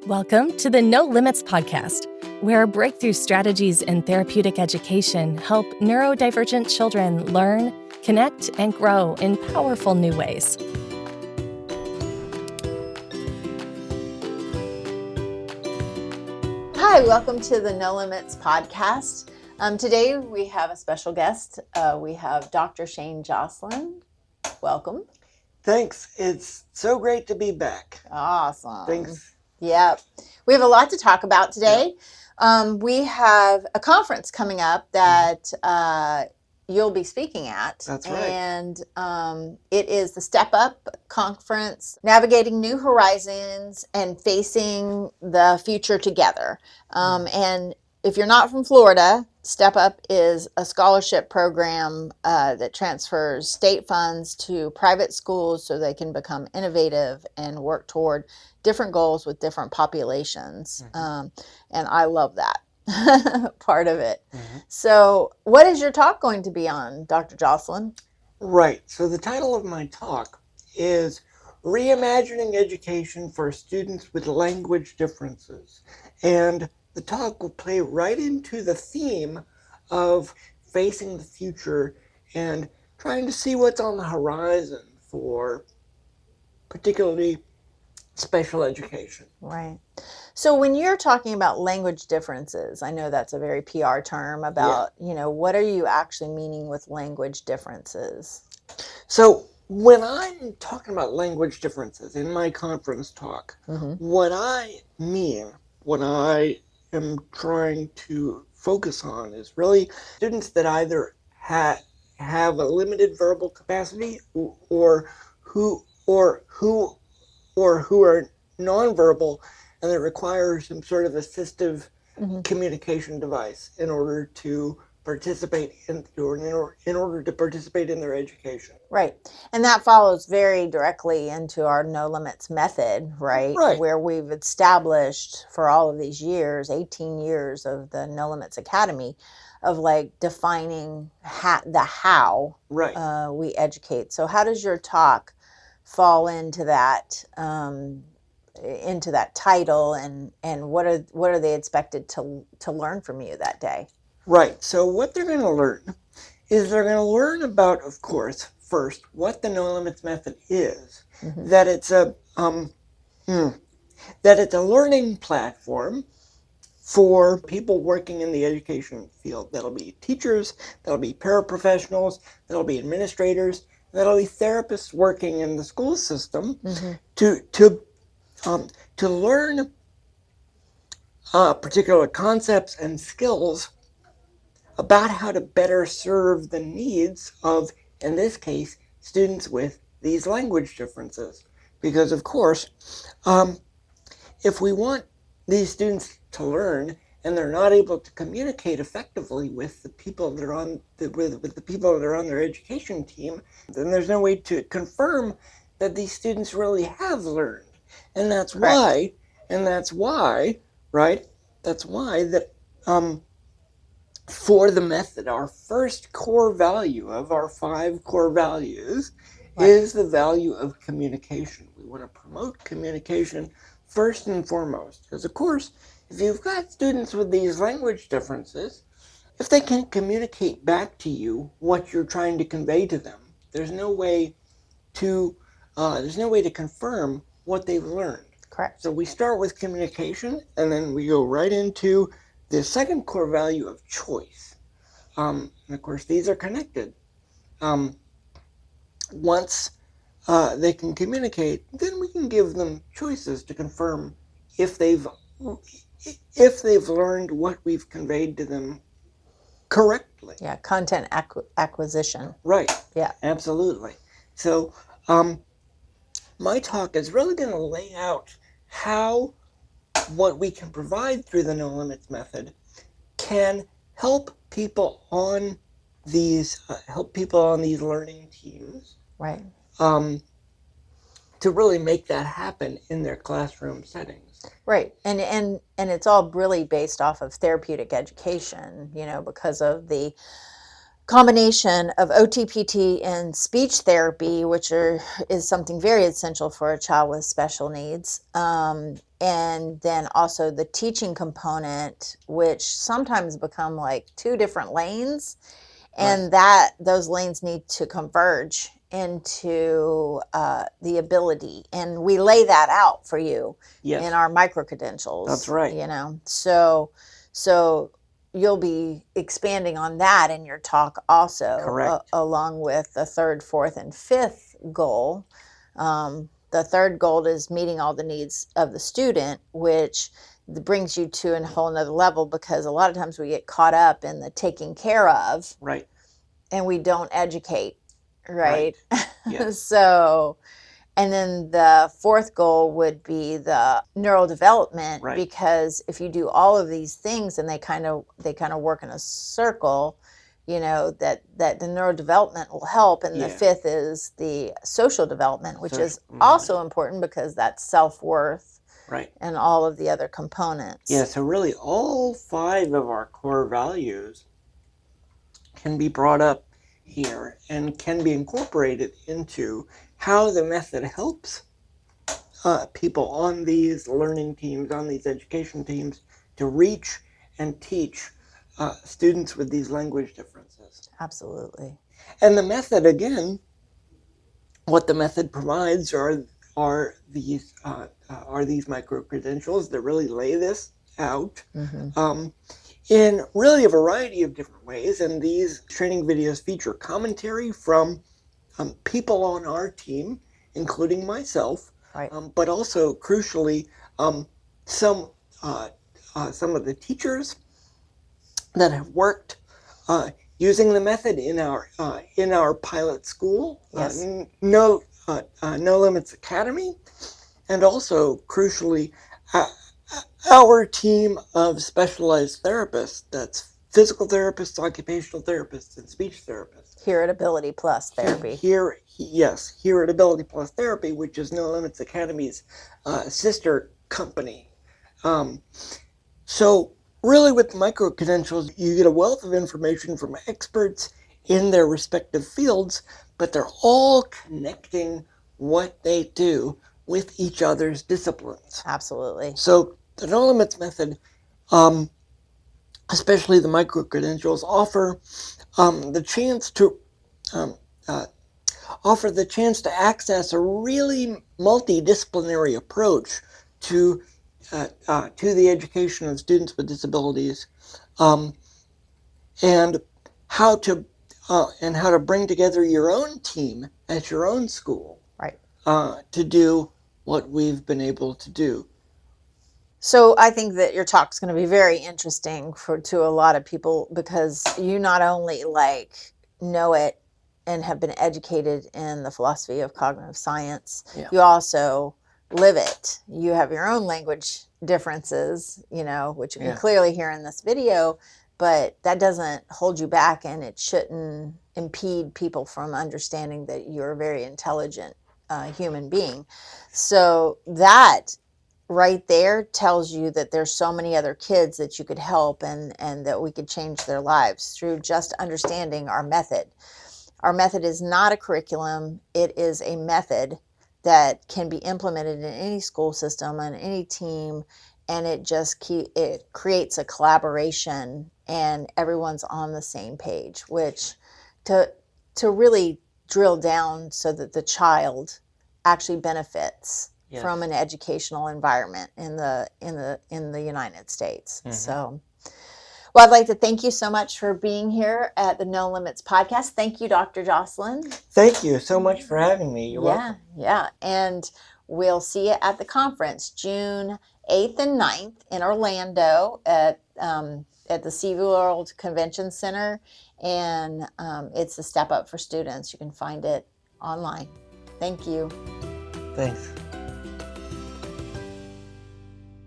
Welcome to the No Limits podcast, where breakthrough strategies in therapeutic education help neurodivergent children learn, connect, and grow in powerful new ways. Hi, welcome to the No Limits podcast. Today we have a special guest. We have Dr. Cheyne Joslin. Welcome. Thanks. It's so great to be back. Awesome. Thanks. Yep. We have a lot to talk about today. We have a conference coming up that you'll be speaking at. That's right. And it is the Step Up Conference, Navigating New Horizons and Facing the Future Together. And if you're not from Florida, Step Up is a scholarship program that transfers state funds to private schools so they can become innovative and work toward different goals with different populations. And I love that part of it. So what is your talk going to be on, Dr. Joslin? Right. So the title of my talk is Reimagining Education for Students with Language Differences. And the talk will play right into the theme of facing the future and trying to see what's on the horizon for particularly special education. Right. So when you're talking about language differences, I know that's a very PR term about, what are you actually meaning with language differences? So when I'm talking about language differences in my conference talk, what I mean, what I am trying to focus on is really students that either have a limited verbal capacity or who are nonverbal, and that require some sort of assistive communication device in order to participate in their education. Right. And that follows very directly into our No Limits method, right? Where we've established for all of these years, 18 years of the No Limits Academy, of like defining the how we educate. So how does your talk fall into that title, and what are they expected to learn from you that day? Right. So what they're going to learn is they're going to learn about, of course, first what the No Limits method is. That it's a learning platform for people working in the education field. That'll be teachers, that'll be paraprofessionals, that'll be administrators, that'll be therapists working in the school system to learn particular concepts and skills about how to better serve the needs of, in this case, students with these language differences. Because, of course, if we want these students to learn and they're not able to communicate effectively with the people that are on with the people that are on their education team, then there's no way to confirm that these students really have learned. And that's why that for the method, our first core value of our 5 core values is the value of communication. We want to promote communication first and foremost. Because, of course, if you've got students with these language differences, if they can't communicate back to you what you're trying to convey to them, there's no way to confirm what they've learned. Correct. So we start with communication, and then we go right into the second core value of choice. And of course, these are connected. Once they can communicate, then we can give them choices to confirm if they've learned what we've conveyed to them correctly. Yeah, content acquisition. Right. Yeah. Absolutely. So my talk is really going to lay out how what we can provide through the No Limits method can help people on these learning teams, right? To really make that happen in their classroom settings, right? And it's all really based off of therapeutic education, because of the combination of OTPT and speech therapy, which is something very essential for a child with special needs. and then also the teaching component, which sometimes become like two different lanes, and that those lanes need to converge into the ability, and we lay that out for you in our micro credentials. That's right. So you'll be expanding on that in your talk also, along with the third, fourth, and fifth goal. The third goal is meeting all the needs of the student, which brings you to a whole nother level, because a lot of times we get caught up in the taking care of, and we don't educate, right? Yes. So, and then the fourth goal would be the neurodevelopment, because if you do all of these things and they kind of work in a circle, that the neurodevelopment will help. And the fifth is the social development, which is also important, because that's self-worth and all of the other components. Yeah, so really all 5 of our core values can be brought up here and can be incorporated into how the method helps people on these learning teams, on these education teams, to reach and teach students with these language differences. Absolutely. And the method, again, what the method provides are these micro-credentials that really lay this out in really a variety of different ways. And these training videos feature commentary from people on our team, including myself, but also, crucially, some of the teachers that have worked using the method in our pilot school, No Limits Academy, and also, crucially, our team of specialized therapists. That's physical therapists, occupational therapists, and speech therapists. Here at Ability Plus Therapy. Here at Ability Plus Therapy, which is No Limits Academy's sister company. So really, with micro-credentials, you get a wealth of information from experts in their respective fields, but they're all connecting what they do with each other's disciplines. Absolutely. So the No Limits method, especially the micro-credentials, offer the chance to access a really multidisciplinary approach to the education of students with disabilities, and how to bring together your own team at your own school, to do what we've been able to do. So I think that your talk's going to be very interesting to a lot of people, because you not only know it and have been educated in the philosophy of cognitive science, you also live it. You have your own language differences, which you can clearly hear in this video, but that doesn't hold you back, and it shouldn't impede people from understanding that you're a very intelligent human being. So that right there tells you that there's so many other kids that you could help, and that we could change their lives through just understanding our method. Our method is not a curriculum. It is a method that can be implemented in any school system and any team, and it creates a collaboration, and everyone's on the same page, which to really drill down so that the child actually benefits from an educational environment in the United States. So, well, I'd like to thank you so much for being here at the No Limits podcast. Thank you, Dr. Joslin. Thank you so much for having me. You're welcome. Yeah. And we'll see you at the conference June 8th and 9th in Orlando at the Cerebral Convention Center. And it's a Step Up for Students. You can find it online. Thank you. Thanks.